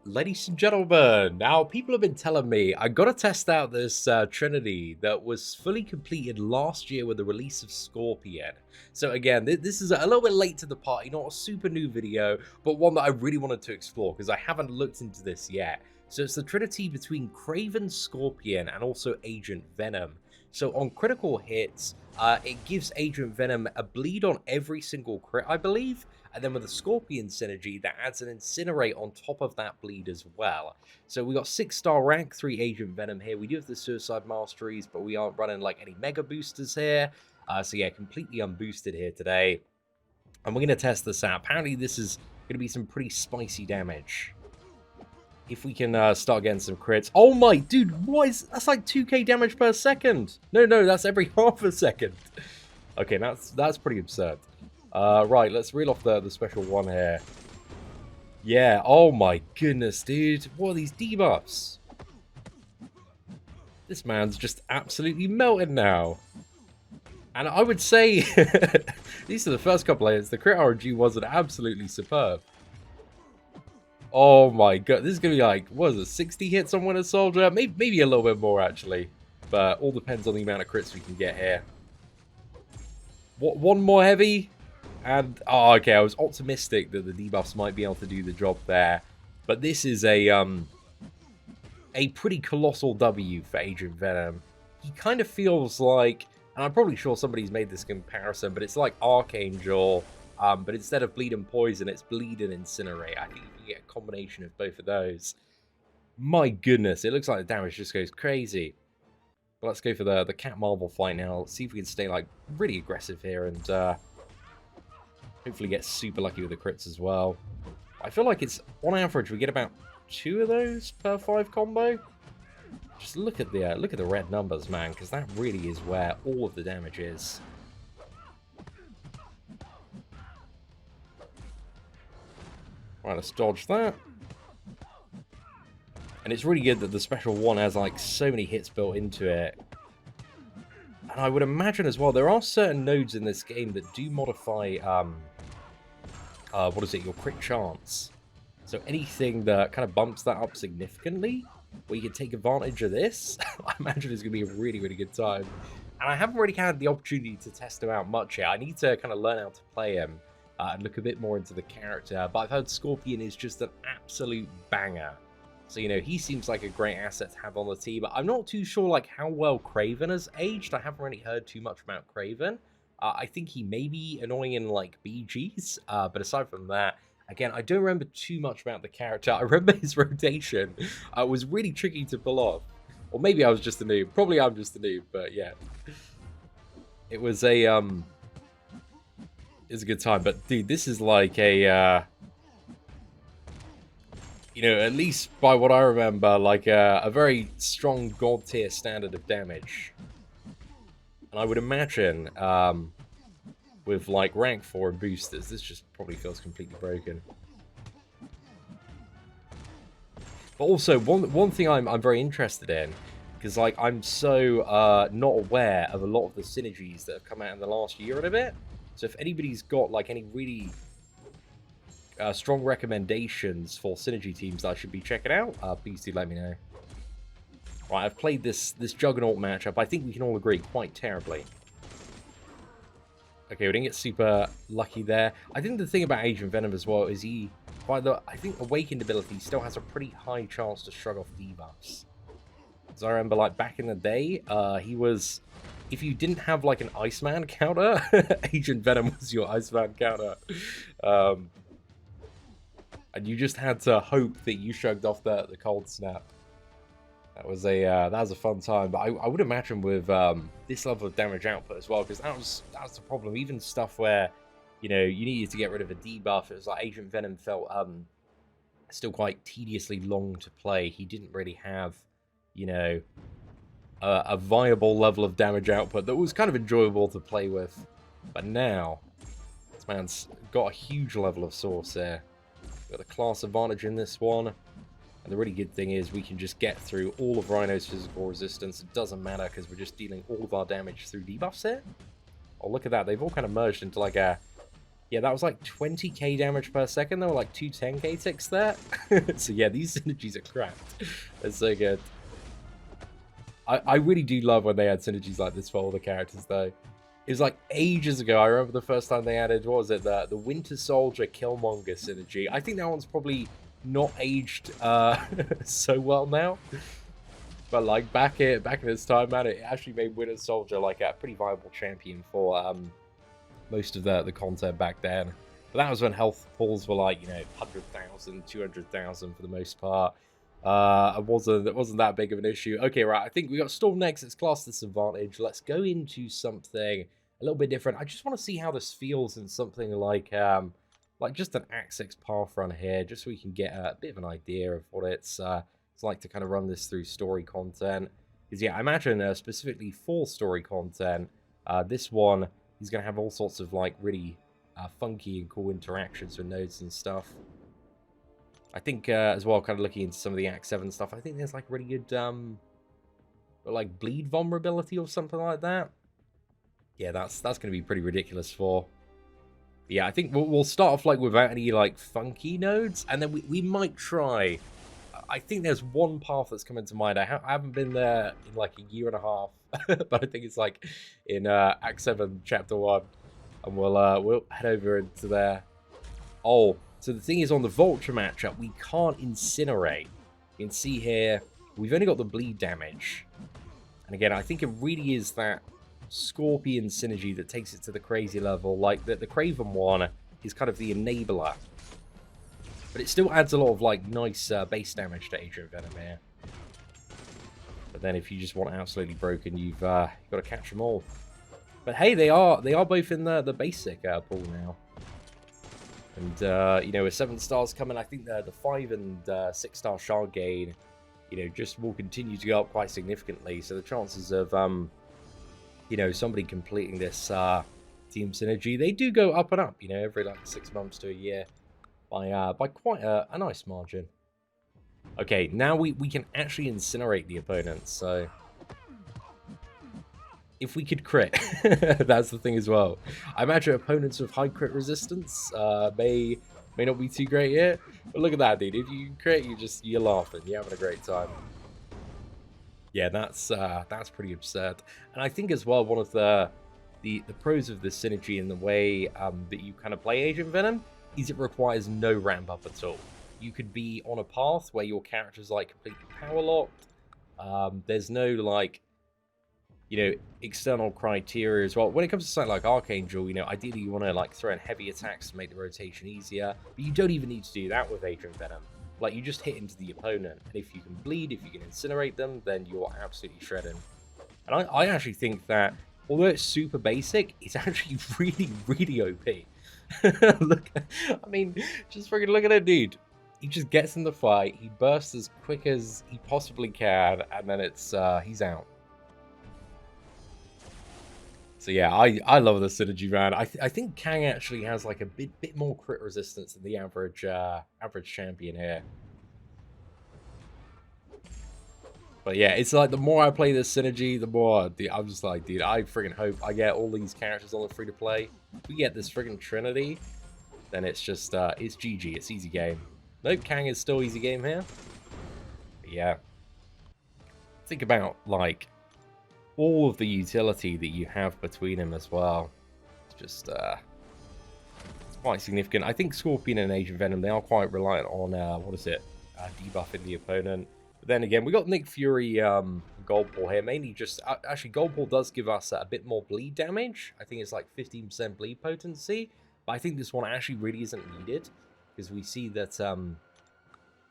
Ladies and gentlemen, now people have been telling me I gotta test out this Trinity that was fully completed last year with the release of Scoprion. So again, this is a little bit late to the party, not a super new video, but one that I really wanted to explore because I haven't looked into this yet. So it's the Trinity between Kraven, Scoprion, and also Agent Venom. So on critical hits, it gives Agent Venom a bleed on every single crit, I believe. And then with the Scoprion synergy, that adds an Incinerate on top of that bleed as well. So we got 6-star rank 3 Agent Venom here. We do have the Suicide Masteries, but we aren't running like any Mega Boosters here. So yeah, completely unboosted here today. And we're going to test this out. Apparently this is going to be some pretty spicy damage. If we can start getting some crits. Oh my, dude, what is... That's like 2k damage per second. No, that's every half a second. Okay, that's pretty absurd. Right, let's reel off the special one here. Yeah, oh my goodness, dude. What are these debuffs? This man's just absolutely melted now. And I would say, these are the first couple of hits. The crit RNG wasn't absolutely superb. Oh my god, this is going to be like, what is it, 60 hits on Winter Soldier? Maybe a little bit more, actually. But all depends on the amount of crits we can get here. What, one more heavy? And, oh, okay, I was optimistic that the debuffs might be able to do the job there. But this is a pretty colossal W for Agent Venom. He kind of feels like, and I'm probably sure somebody's made this comparison, but it's like Archangel, but instead of Bleed and Poison, it's Bleed and Incinerate. I think you get a combination of both of those. My goodness, it looks like the damage just goes crazy. But let's go for the Cat Marvel fight now. Let's see if we can stay, like, really aggressive here and... hopefully get super lucky with the crits as well. I feel like it's, on average, we get about 2 of those per 5 combo. Just look at the red numbers, man, because that really is where all of the damage is. Right, let's dodge that. And it's really good that the special one has like so many hits built into it. And I would imagine as well, there are certain nodes in this game that do modify what is it, your crit chance. So anything that kind of bumps that up significantly, where you can take advantage of this, I imagine it's going to be a really, really good time. And I haven't really had the opportunity to test him out much yet. I need to kind of learn how to play him and look a bit more into the character. But I've heard Scoprion is just an absolute banger. So, you know, he seems like a great asset to have on the team. But I'm not too sure, like, how well Kraven has aged. I haven't really heard too much about Kraven. I think he may be annoying in, like, BGs, but aside from that, again, I don't remember too much about the character. I remember his rotation was really tricky to pull off. Or maybe I was just a noob. Probably I'm just a noob, but yeah. It was a, it's a good time. But, dude, this is like a, you know, at least by what I remember, like a very strong god tier standard of damage. And I would imagine, with like rank 4 and boosters, this just probably feels completely broken. But also, one thing I'm very interested in, because like I'm so not aware of a lot of the synergies that have come out in the last year and a bit. So if anybody's got like any really strong recommendations for synergy teams that I should be checking out, please do let me know. Right, I've played this Juggernaut matchup, I think we can all agree, quite terribly. Okay, we didn't get super lucky there. I think the thing about Agent Venom as well is he, by the, I think Awakened ability still has a pretty high chance to shrug off debuffs. Because I remember, like, back in the day, he was, if you didn't have, like, an Iceman counter, Agent Venom was your Iceman counter. And you just had to hope that you shrugged off the cold snap. That was a fun time, but I would imagine with this level of damage output as well, because that was the problem. Even stuff where, you know, you needed to get rid of a debuff, it was like Agent Venom felt still quite tediously long to play. He didn't really have, you know, a viable level of damage output that was kind of enjoyable to play with. But now, this man's got a huge level of source there. Got the class advantage in this one. And the really good thing is we can just get through all of Rhino's physical resistance. It doesn't matter because we're just dealing all of our damage through debuffs here. Oh, look at that. They've all kind of merged into like a Yeah, that was like 20k damage per second. There were like two 10k ticks there. So yeah, these synergies are cracked. They're so good. I really do love when they add synergies like this for all the characters, though. It was like ages ago. I remember the first time they added, what was it, the Winter Soldier Killmonger synergy. I think that one's probably not aged so well now. But like back in its time, man, it actually made Winter Soldier like a pretty viable champion for most of the content back then. But that was when health pools were like, 100,000, 200,000 for the most part. It wasn't that big of an issue. Okay, right. I think we got Storm next. It's class disadvantage. Let's go into something a little bit different. I just want to see how this feels in something like just an Axe 6 path run here, just so we can get a bit of an idea of what it's like to kind of run this through story content. Because yeah, I imagine specifically for story content, this one is going to have all sorts of like really funky and cool interactions with nodes and stuff. I think as well, kind of looking into some of the Act 7 stuff, I think there's like really good like bleed vulnerability or something like that. Yeah, that's going to be pretty ridiculous for. Yeah, I think we'll start off like without any like funky nodes, and then we might try. I think there's one path that's come into mind. I haven't been there in like a year and a half, but I think it's like in Act 7, Chapter 1, and we'll head over into there. Oh, so the thing is, on the Vulture matchup, we can't incinerate. You can see here, we've only got the bleed damage. And again, I think it really is that Scorpion synergy that takes it to the crazy level. Like, the Kraven one is kind of the enabler. But it still adds a lot of, like, nice base damage to Agent Venom here. But then if you just want absolutely broken, you've got to catch them all. But hey, they are both in the basic pool now. And, with 7 stars coming, I think the 5 and 6 star shard gain, just will continue to go up quite significantly. So the chances of, somebody completing this team synergy, they do go up and up, every like 6 months to a year by quite a nice margin. Okay, now we can actually incinerate the opponents, so if we could crit, that's the thing as well. I imagine opponents with high crit resistance may not be too great here. But look at that, dude. If you crit, you're laughing. You're having a great time. Yeah, that's pretty absurd. And I think as well, one of the pros of this synergy in the way that you kind of play Agent Venom is it requires no ramp up at all. You could be on a path where your character's like completely power locked. There's no like external criteria as well. When it comes to something like Archangel, ideally you want to like throw in heavy attacks to make the rotation easier, but you don't even need to do that with Agent Venom. Like, you just hit into the opponent, and if you can bleed, if you can incinerate them, then you're absolutely shredding. And I actually think that, although it's super basic, it's actually really, really OP. Look, I mean, just freaking look at that dude. He just gets in the fight, he bursts as quick as he possibly can, and then he's out. So yeah, I love the synergy, man. I think Kang actually has like a bit more crit resistance than the average champion here. But yeah, it's like the more I play this synergy, the more I'm just like, dude, I freaking hope I get all these characters on the free to play. If we get this freaking Trinity, then it's just it's GG, it's easy game. Nope, Kang is still easy game here. But yeah, think about like all of the utility that you have between them as well. It's just it's quite significant. I think Scorpion and Agent Venom, they are quite reliant on debuffing the opponent. But then again, we got Nick Fury Goldball here, mainly just actually Goldball does give us a bit more bleed damage. I think it's like 15% bleed potency, but I think this one actually really isn't needed because we see that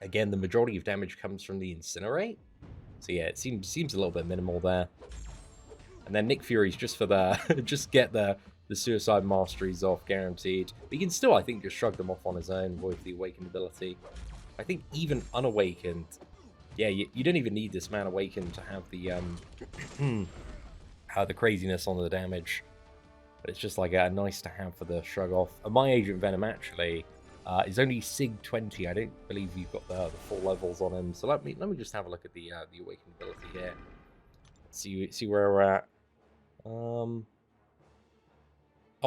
again, the majority of damage comes from the Incinerate. So yeah, it seems a little bit minimal there. And then Nick Fury's just for the just get the suicide masteries off, guaranteed. But he can still, I think, just shrug them off on his own with the awakened ability. I think even unawakened, yeah, you don't even need this man awakened to have the craziness on the damage. But it's just like nice to have for the shrug off. And my Agent Venom actually is only Sig 20. I don't believe you've got the full levels on him. So let me just have a look at the awakened ability here. See where we're at. Oh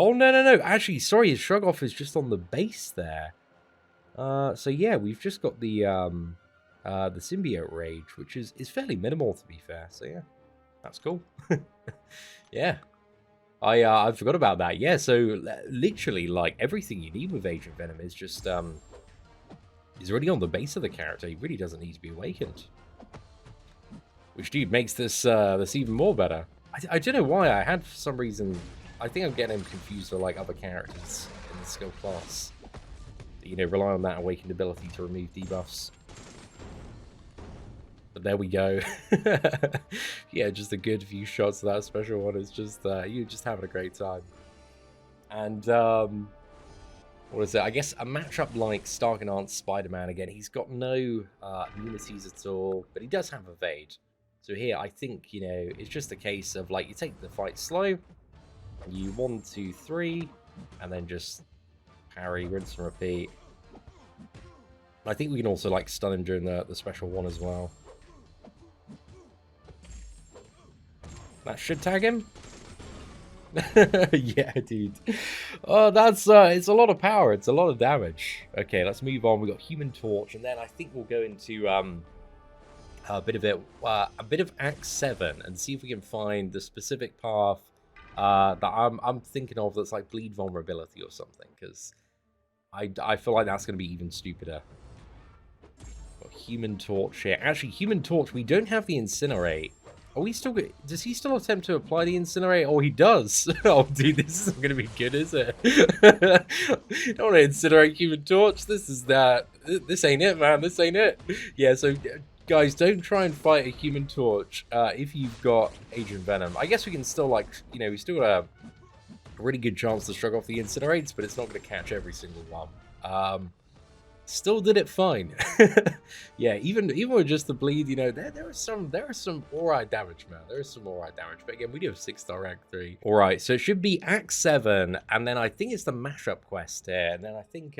Oh, no, no, no. Actually, sorry, his shrug off is just on the base there. So yeah, we've just got the symbiote rage, which is fairly minimal to be fair. So yeah, that's cool. Yeah. I forgot about that. Yeah, so literally like everything you need with Agent Venom is just is already on the base of the character. He really doesn't need to be awakened. Which, dude, makes this this even more better. I don't know why. I had, for some reason, I think I'm getting him confused with, like, other characters in the skill class. You know, rely on that awakened ability to remove debuffs. But there we go. Yeah, just a good few shots of that special one. It's just, you're just having a great time. And, what is it? I guess a matchup like Stark Enhanced Spider-Man, again, he's got no immunities at all, but he does have evade. So here, I think, you know, it's just a case of, like, you take the fight slow, you 1, 2, 3, and then just parry, rinse and repeat. I think we can also, like, stun him during the special one as well. That should tag him. Yeah, dude. Oh, that's it's a lot of power. It's a lot of damage. Okay, let's move on. We got Human Torch, and then I think we'll go into a bit of Act 7 and see if we can find the specific path that I'm thinking of that's like bleed vulnerability or something, because I feel like that's going to be even stupider. Got Human Torch here. Actually, Human Torch, we don't have the Incinerate. Are we still? Does he still attempt to apply the Incinerate? Oh, he does. Oh, dude, this isn't going to be good, is it? Don't want to incinerate Human Torch. This is that. This ain't it, man. This ain't it. Yeah. So, guys, don't try and fight a Human Torch if you've got Agent Venom. I guess we can still, like, you know, we still got a really good chance to shrug off the Incinerates, but it's not going to catch every single one. Still did it fine. Yeah, even with just the bleed, you know, there are some alright damage, man. There is some alright damage. But again, we do have 6-star rank 3. Alright, so it should be Act 7, and then I think it's the mashup quest here. And then I think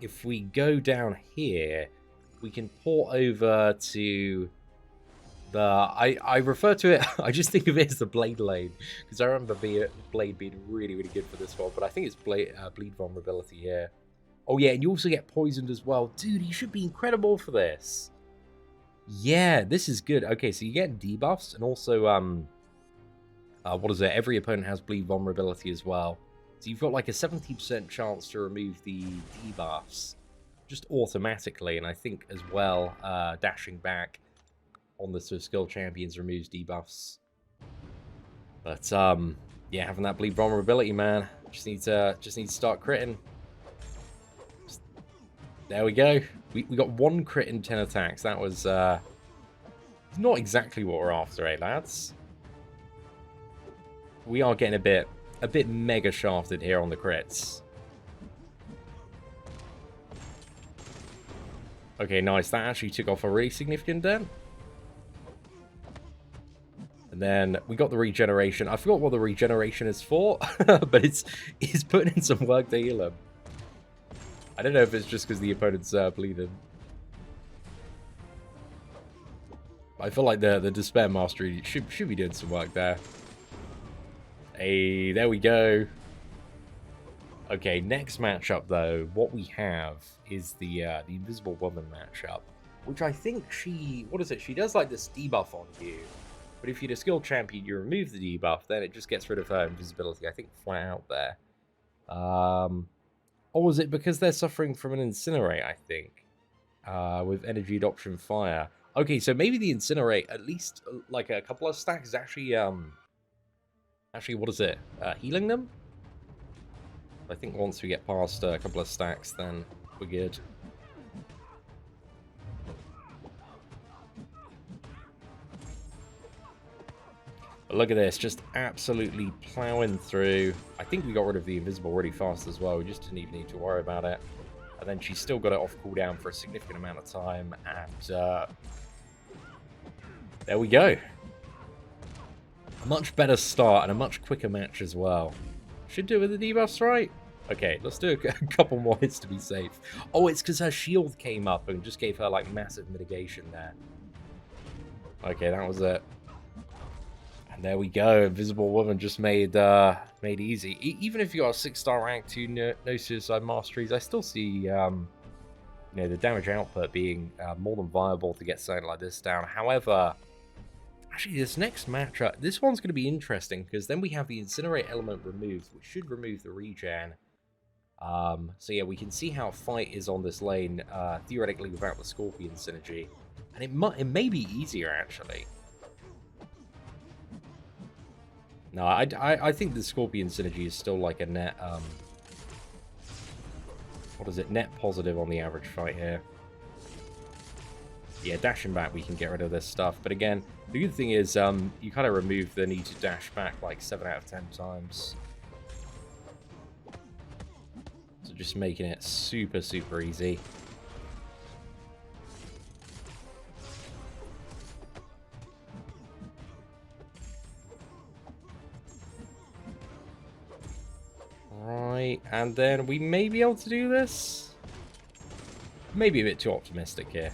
if we go down here, we can port over to the I refer to it, I just think of it as the Blade Lane, because I remember Blade being really, really good for this one, but I think it's bleed vulnerability here. Oh, yeah, and you also get poisoned as well. Dude, he should be incredible for this. Yeah, this is good. Okay, so you get debuffs, and also, what is it? Every opponent has bleed vulnerability as well. So you've got like a 70% chance to remove the debuffs just automatically, and I think as well, dashing back on the sort of skill champions removes debuffs. But, yeah, having that bleed vulnerability, man. Just need to start critting. There we go. We got 1 crit in 10 attacks. That was not exactly what we're after, eh, lads? We are getting a bit mega shafted here on the crits. Okay, nice. That actually took off a really significant dent. And then we got the regeneration. I forgot what the regeneration is for, but it's putting in some work to heal him. I don't know if it's just because the opponent's bleeding. I feel like the Despair Mastery should be doing some work there. Hey, there we go. Okay, next matchup though, what we have is the Invisible Woman matchup, which I think she does like this debuff on you, but if you're a skill champion, you remove the debuff, then it just gets rid of her invisibility. I think flat out there. Or is it because they're suffering from an Incinerate, I think, with Energy Adoption Fire? Okay, so maybe the Incinerate, at least like a couple of stacks, is actually, what is it? Healing them? I think once we get past a couple of stacks, then we're good. But look at this, just absolutely plowing through. I think we got rid of the invisible really fast as well. We just didn't even need to worry about it. And then she's still got it off cooldown for a significant amount of time. And there we go. A much better start and a much quicker match as well. Should do it with the debuffs, right? Okay, let's do a couple more hits to be safe. Oh, it's because her shield came up and just gave her, like, massive mitigation there. Okay, that was it. And there we go. Invisible Woman just made easy. Even if you got a 6-star rank to no suicide masteries, I still see you know, the damage output being more than viable to get something like this down. However, actually, this next matchup, this one's going to be interesting because then we have the Incinerate element removed, which should remove the regen. So yeah, we can see how fight is on this lane, theoretically without the Scorpion synergy, and it may be easier actually. No, I think the Scorpion synergy is still like a net what is it, net positive on the average fight here. Yeah, dashing back, we can get rid of this stuff. But again, the good thing is you kind of remove the need to dash back like 7 out of 10 times. So just making it super, super easy. Right, and then we may be able to do this. Maybe a bit too optimistic here.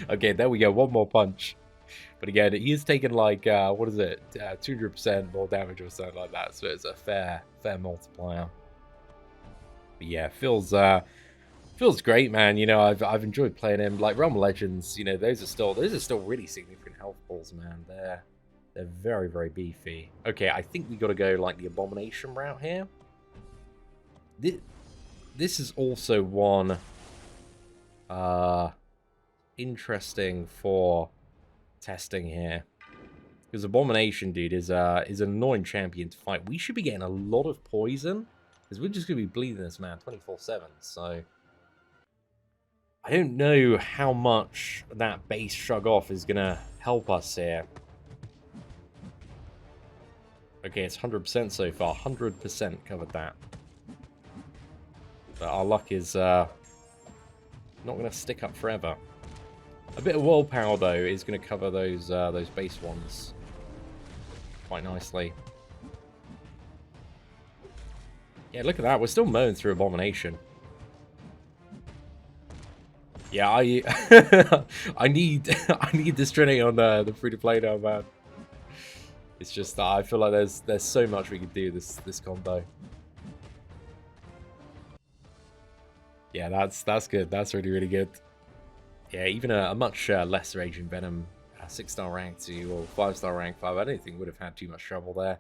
Okay, there we go. One more punch. But again, he has taken like, what is it? 200% more damage or something like that. So it's a fair multiplier. But yeah, feels great, man. You know, I've enjoyed playing him. Like Realm Legends, you know, those are still really significant health balls, man. They're very, very beefy. Okay, I think we got to go like the Abomination route here. This is also one interesting for testing here, because Abomination, dude, is an annoying champion to fight. We should be getting a lot of poison because we're just gonna be bleeding this man 24/7. So I don't know how much that base shrug off is gonna help us here. Okay, it's 100% so far. 100% covered that. But our luck is not going to stick up forever. A bit of willpower, though, is going to cover those base ones quite nicely. Yeah, look at that. We're still mowing through Abomination. Yeah, I need this Trinity on the free-to-play now, man. It's just that I feel like there's so much we could do this combo. Yeah, that's good. That's really, really good. Yeah, even a much lesser Agent Venom 6-star rank 2 or 5-star rank 5, I don't think would have had too much trouble there.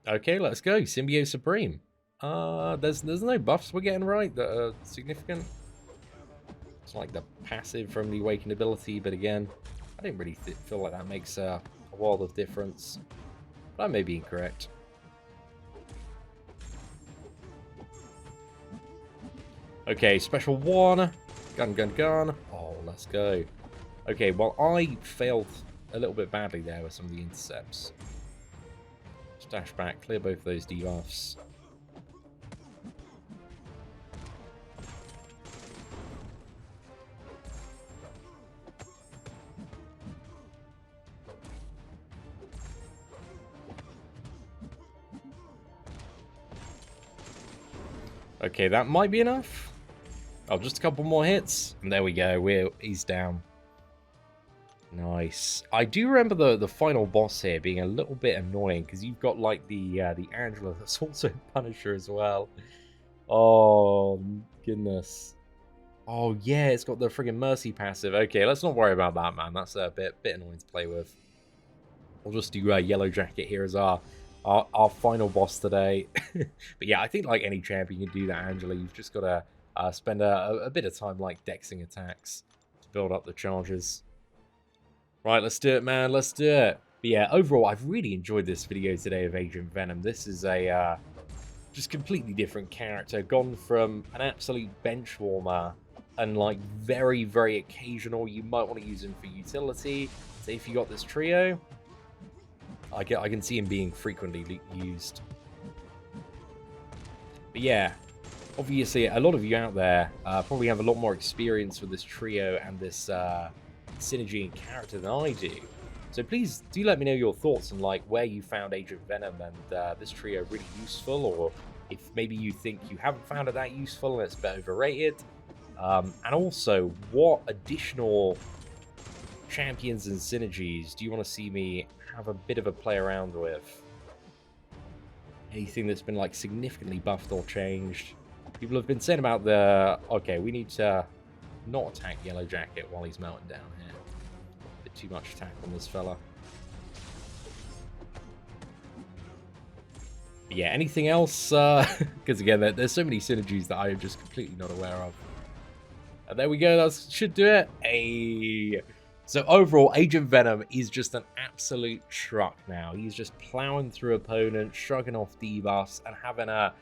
Okay, let's go. Symbiote Supreme. There's no buffs we're getting right that are significant. It's like the passive from the Awakened ability, but again, I didn't really feel like that makes a world of difference. But I may be incorrect. Okay, special 1. Gun. Oh, let's go. Okay, well, I failed a little bit badly there with some of the intercepts. Just dash back, clear both of those debuffs. Okay, that might be enough. Oh, just a couple more hits, and there we go. He's down. Nice. I do remember the final boss here being a little bit annoying because you've got like the Angela that's also Punisher as well. Oh goodness. Oh yeah, it's got the friggin' Mercy passive. Okay, let's not worry about that, man. That's a bit annoying to play with. We'll just do Yellow Jacket here as our final boss today. But yeah, I think like any champion can do that, Angela. You've just got to spend a bit of time like dexing attacks to build up the charges. Right, let's do it, man. Let's do it. But yeah, overall, I've really enjoyed this video today of Agent Venom. This is a just completely different character, gone from an absolute bench warmer and like very, very occasional. You might want to use him for utility. So if you got this trio, I can see him being frequently used. But yeah, obviously a lot of you out there probably have a lot more experience with this trio and this synergy and character than I do. So please do let me know your thoughts on like where you found Agent Venom and this trio really useful, or if maybe you think you haven't found it that useful and it's a bit overrated. And also, what additional champions and synergies do you want to see me have a bit of a play around with? Anything that's been like significantly buffed or changed? People have been saying about the, okay, we need to not attack Yellow Jacket while he's melting down here. A bit too much attack on this fella. But yeah, anything else? Because again, there's so many synergies that I am just completely not aware of. And there we go, that should do it. Hey. So overall, Agent Venom is just an absolute truck now. He's just plowing through opponents, shrugging off debuffs, and having a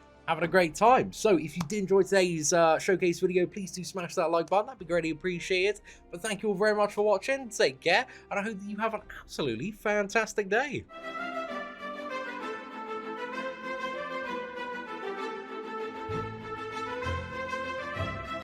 great time. So if you did enjoy today's showcase video, please do smash that like button. That'd be greatly appreciated. But thank you all very much for watching. Take care, and I hope that you have an absolutely fantastic day.